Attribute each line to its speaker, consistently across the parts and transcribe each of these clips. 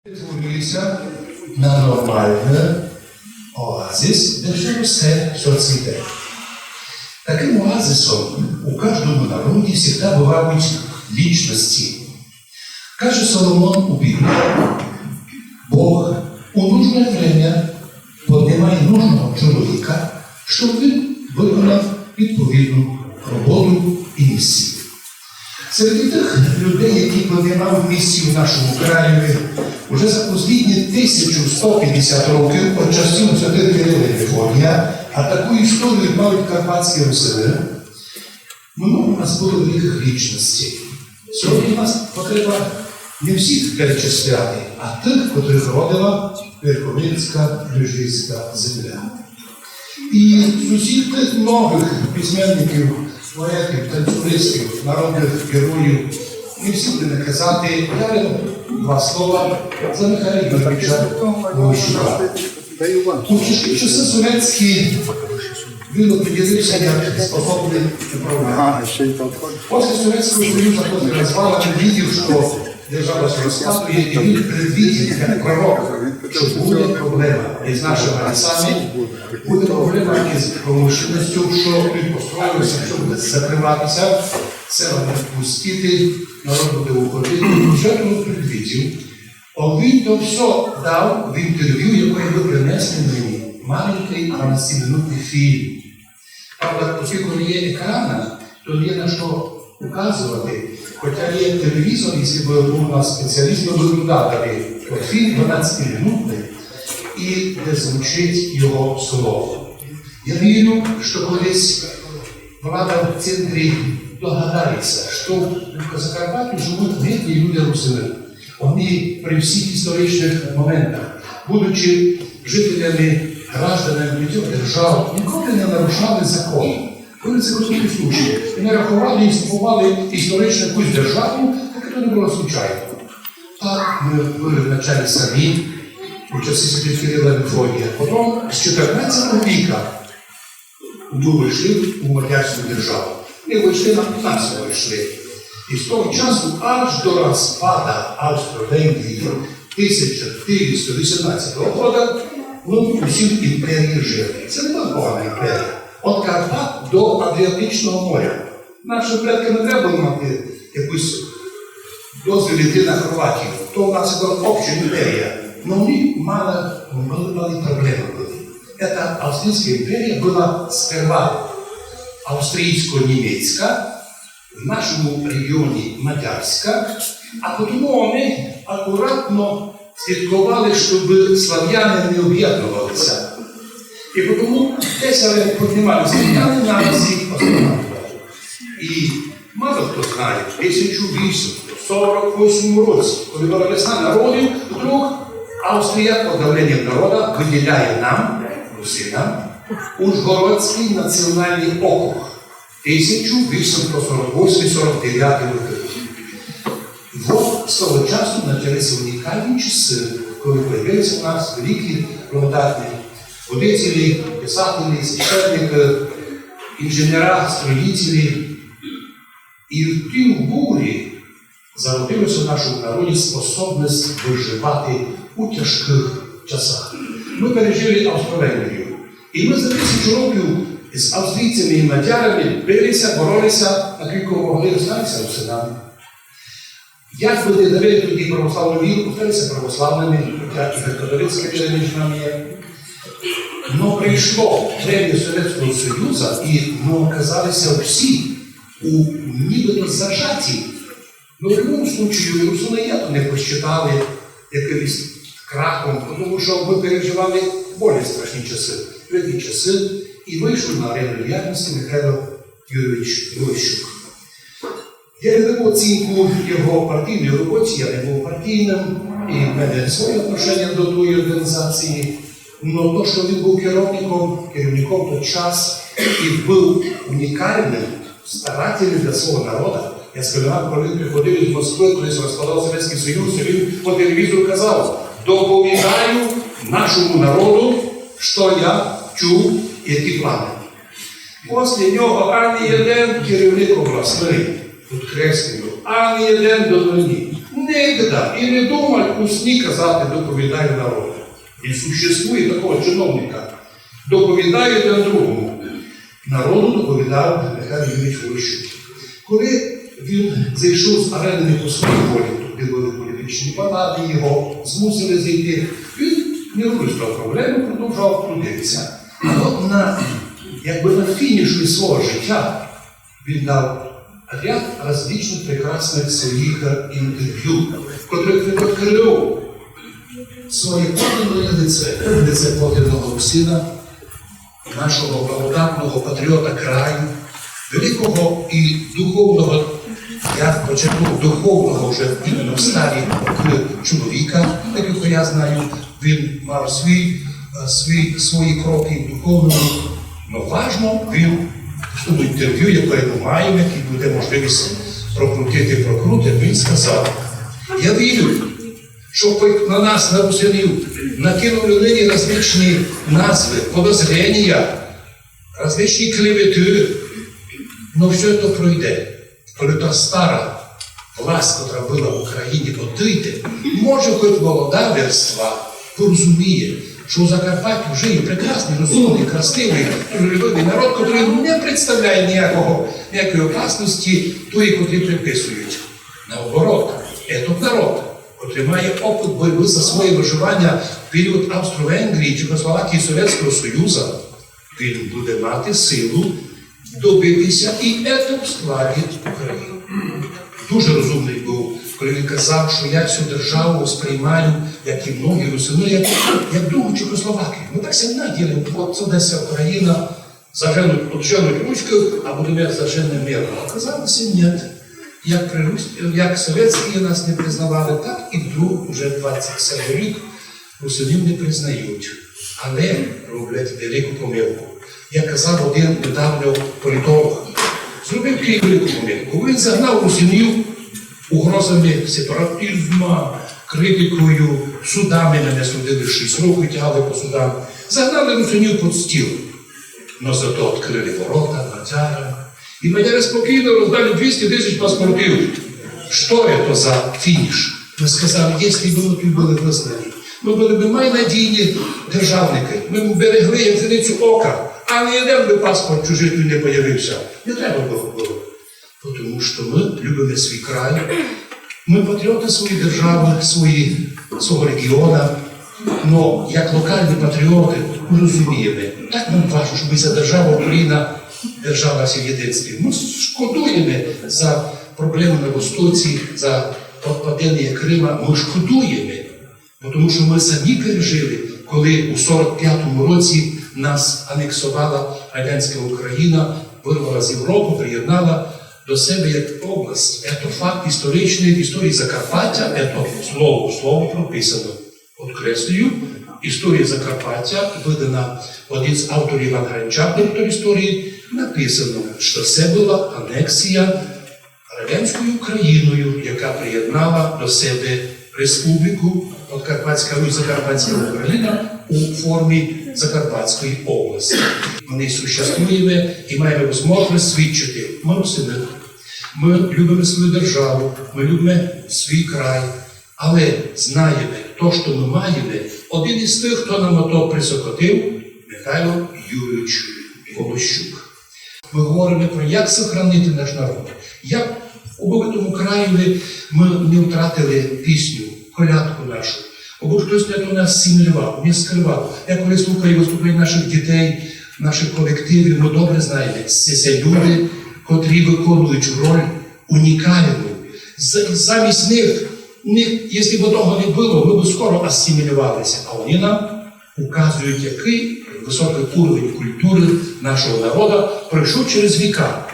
Speaker 1: Перетворюється на нормальний оазис, де все росте, все цвіте. Таким оазисом у кожному народі завжди бувають личності. Каже Соломон у Біблії, Бог у нужне время піднімає нужного чоловіка, щоб він виконав відповідну роботу і місію. Серед тих людей, які піднімав місію в нашому краї, вже за останні 1150 років від часів святих Кирила і Мефодія, а таку історію мають карпатські русини, у нас було великих лічностей. Сьогодні у нас потреба не всіх перечисляти, а тих, котрих родила Верховинська Рижицька земля. І з усіх тих нових письменників, поетів, танцюристів, народних героїв, не всі будемо казати, я два слова за Михайла Ігоровича Волощука. У тяжкі часи совєтські він определився як способний управляти. Після Совєтського Союзу, коли розвала, він видів, що держава се розпадує, і він предвидів як пророк, що буде проблема із нашими лісами, буде проблема із промишленістю, що він построївся, що буде закриватися, села не пустити, народ буде уходити. Вже він предвидів. Він то все дав в інтерв'ю, яке ви принесли мені. Маленький 12-минутний фільм. Правда, оскільки не є екрана, то є на що показувати. Хоча є телевізор, якщо б був у нас спеціаліст, то ви додали фільм 12-минутний, і де звучить його слово. Я вірю, що колись влада в центрі догадається, що в Закарпатті живуть бідні люди русини. Вони при всіх історичних моментах, будучи жителями, гражданами трьох держав, ніколи не нарушали закон. Коли це розуміли случаї, і не рахували і ступували історично якусь державу, так це не було случайно. Так ми були вначалі самі, у часи святих Кирила і Мефодія. Потім з 14 віка ми вийшли у Мадярську державу. Ми вийшли, нас вийшли. І з того часу аж до розпаду Австро-Венгрії 1418 року ми усі в імперії жили. Це не була погана імперія. От Карпат до Адріатичного моря. Наші предки не треба було мати якусь дозвіл йти на Хорватію. То у нас була обща імперія. Но вони мали проблеми. Эта Австрийская империя была сперва австрийско-немецка, в нашому регіоні Мадярська, а потім вони акуратно слідкували, щоб слав'яни не об'єднувалися. І тому десь піднімали слав'яни на всіх островах. І мало хто знає, в 1848 році, коли була весна народів, вдруг Австрія під давленням народу виділяє нам, русинам, Ужгородський національний округ. 1848-49 роки. Вот з того часу почалися унікальні часи, коли з'явилися у нас великі плодотні будителі, писателі, священники, інженера, строїтелі. І в тій бурі зародилася в нашому народі способність виживати у тяжких часах. Ми пережили Австро-Венгрію. І ми за 1000 років з австрійцями і мадярами билися, боролися, наскільки могли залишитися русинами. Як би не давили тоді православну віру, залишилися православними, хоча і католицькі віри між нами є. Но прийшло время Совєтського Союзу, і ми оказалися всі у нібито зажаті. Но в будь-якому випадку русини не посчитали якимось крахом, тому що ми переживали більш страшні часи. Такі часи, і вийшов на арену діяльності Михайло Юрійович Волощук. Я не дав оцінку його партійної роботі, я не був партійним, і в мене своє відношення до тої організації. Но то, що він був керівником той час і був унікальним, старателем для свого народу. Я споминав, коли він приходив із Москви, коли розкладав Совєтський Союз, і він по телевізору казав: доповідаю нашому народу, що я чув, які плани. Після нього ані один керівник обласний, підкреслюю, ані один до нині Никогда. І не думать усні казати доповідаю народу. І существує такого чиновника. Доповідаю один другому. Народу доповідав Михайло Юрійович Волощук. Коли він зайшов з арени по своїй волі, туди були політичні палати, його змусили зайти, він не вирішив проблему, продовжував трудитися. А от на фінішу свого життя він дав ряд различных прекрасных своих интервью, в которых він відкрив своє подлинне лице подлинного сина, нашого благодатного патріота краю, великого і духовного, я почерпнув духовного вже іменно в старі роки чоловіка, якого я знаю, він мав свої кроки духовного, але важно він в тому інтерв'ю, яке ми маємо, який буде можливість прокрутити, він сказав: я вірю, що на нас, на русинів, накинули нині различні назви, подозрення, различні клевети, но все це пройде. Коли та стара власть, яка була в Україні, одійде, може хоч молода верства порозуміє, що у Закарпатті вже є прекрасний, розумний, красивий, трудолюбивий народ, який не представляє ніякої опасності тої, котрі приписують. Наоборот, це народ, який має опит боротьби за своє виживання в період Австро-Венгрії, Чехословакії, Совєтського Союзу, він буде мати силу добитися і це в складі України. Дуже розумний був, коли він казав, що я цю державу сприймаю, як і многі русини, як другу Чехословакію. Ми так сильно ділимо, от це десь Україна, заженуть ручку, а будемо зажене мирно. Оказалося, ні. Як совєтські нас не признавали, так і вдруг уже 27 рік русинів не признають. Але роблять велику помилку. Як казав один недавно політолог, зробив велику помилку. Він загнав русинів угрозами сепаратизму, критикою, судами мене судили 6 років, тягали по судам. Загнали русинів під стіл. Но зато відкрили ворота мадярам. І мадяри спокійно роздали 200 тисяч паспортів. Що це за фініш? Ми сказали, якщо б ми тут були визнані, ми були б найнадійні державники. Ми б берегли як зіницю ока, а не один би паспорт чужий тут не появився. Не треба було. Тому що ми любимо свій край, ми патріоти своєї держави, свого регіону, але як локальні патріоти ми розуміємо, так нам важливо, щоб ця держава Україна держалася в єдинстві. Ми шкодуємо за проблеми на Востоці, за падіння Крима, ми шкодуємо, тому що ми самі пережили, коли у 45-му році нас анексувала радянська Україна, вирвала з Європи, приєднала до себе як область. Це факт історичний, в історії Закарпаття, це слово прописано. Подкреслюю, історія Закарпаття, видана один з авторів Іван Гринчак, доктор історії, написано, що це була анексія радянською Україною, яка приєднала до себе республіку Подкарпатська Русь, Закарпатська Україна у формі Закарпатської області. Ми существуємо і маємо можливість свідчити. Ми русини. Ми любимо свою державу, ми любимо свій край, але знаємо, то, що ми маємо, один із тих, хто нам то присокотив, Михайло Юрійович Волощук. Ми говоримо про, як сохранити наш народ. Як у богатому краєві ми не втратили пісню, колядку нашу. Або хтось не до нас сім'ював, не скривав. Я коли слухаю виступлення наших дітей, наших колективів, ми добре знаємо, це люди, котрі виконують роль унікальну. Замість них, якщо б того не було, ми б скоро асимілювалися. А вони нам указують, який високий уровень культури нашого народу пройшов через віка.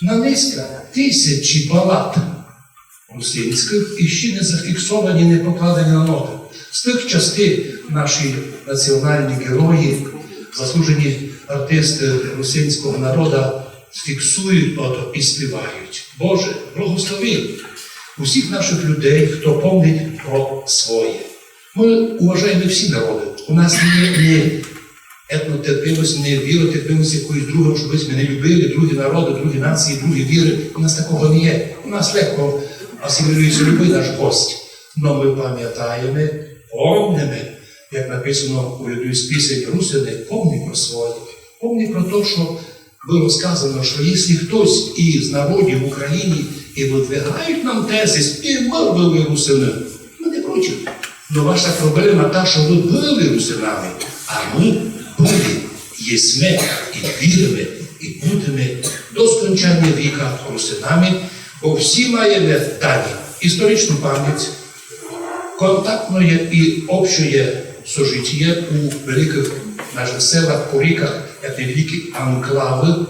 Speaker 1: На низка тисячі балад русинських і ще не зафіксовані, не покладені на ноти. З тих частин наші національні герої, заслужені артисти русинського народу фіксують ото і співають. Боже, благослови усіх наших людей, хто пам'ятає про своє. Ми уважаємо всі народи. У нас не етнотерпимость, не віротерпимость якоюсь другим, щоб ми не любили другі народи, другі нації, другі віри. У нас такого не є. У нас легко асимілюється любий наш гость. Но ми пам'ятаємо, помнимо, як написано у одній з пісень Русини, помни про своє, помни про те, що було сказано, що якщо хтось із народів в Україні і видвигають нам тезис, і ми були русини, ми не проти. Но ваша проблема та, що ви були русинами, а ми були, єсме і віримо, і будемо до скончання віка русинами, бо всі маємо дані історичну пам'ять, контактне і общее сожиття у великих наших селах, по ріках, як великі анклави.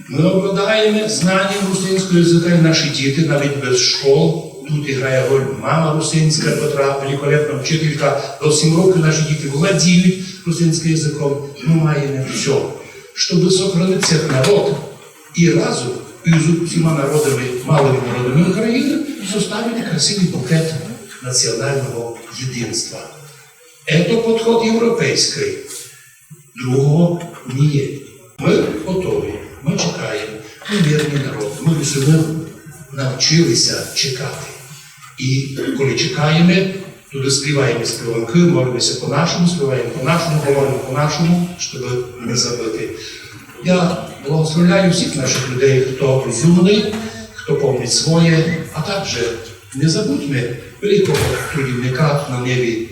Speaker 1: Ми обладаємо знанням русинського язика, і наші діти навіть без школ. Тут грає роль мама русинська, Петра, великолепна вчителька. До 7 років наші діти володіють русинським язиком. Ми маємо все, щоб сохранити цей народ і разом із усіма народами, малими народами України, составити красивий букет національного єдинства. Це підход європейський. Другого ні. Ми готові, ми чекаємо. Ми вірний народ, ми усіми навчилися чекати. І коли чекаємо, туди співаємо співанки, молимося по-нашому, співаємо по-нашому, говоримо по-нашому, щоб не забути. Я благословляю всіх наших людей, хто розумний, хто помнить своє, а також не забудьмо великого трудівника на небі,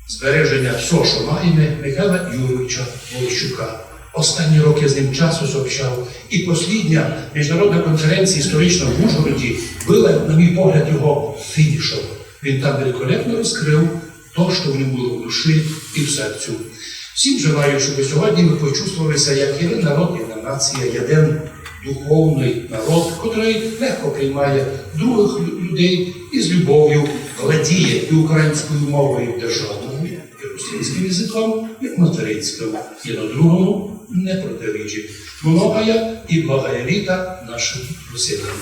Speaker 1: збереження всього, що маємо, Михайла Юрійовича Волощука. Останні роки з ним часу сообщав. І остання міжнародна конференція історична в Ужгороді була, на мій погляд, його фінішом. Він там великолепно розкрив те, що в ньому було в душі і в серцю. Всім желаю, щоб сьогодні ми почувствувалися як єдин народ, єдина нація, єдин духовний народ, який легко приймає других людей і з любов'ю владіє і українською мовою державною, і російським язиком, і материнським. Єдно другому не протирічить. Многая і благая літа нашим русинам.